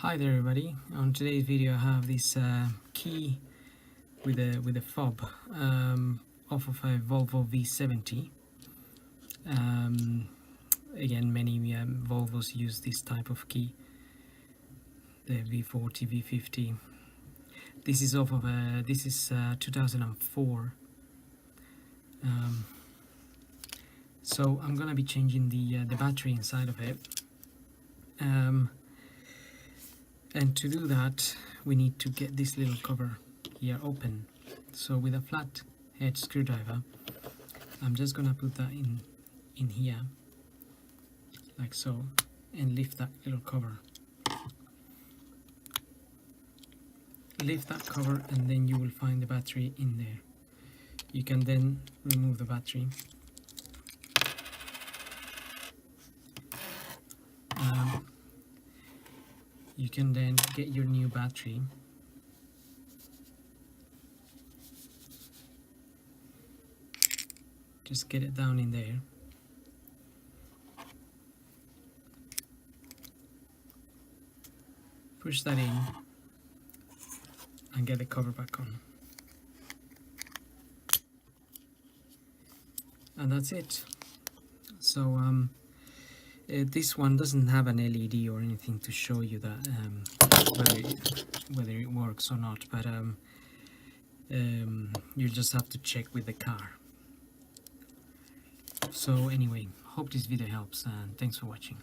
Hi there everybody. On today's video I have this key with a fob off of a Volvo V70. Again, many Volvos use this type of key, the V40, V50. This is off of a 2004. So I'm gonna be changing the battery inside of it. And to do that, we need to get this little cover here open. So with a flat head screwdriver, I'm just gonna put that in here, like so, and lift that little cover. Lift that cover, and then you will find the battery in there. You can then remove the battery. You can then get your new battery. Just get it down in there. Push that in and get the cover back on. And that's it. So this one doesn't have an LED or anything to show you that whether it works or not, but you'll just have to check with the car. So anyway, hope this video helps, and thanks for watching.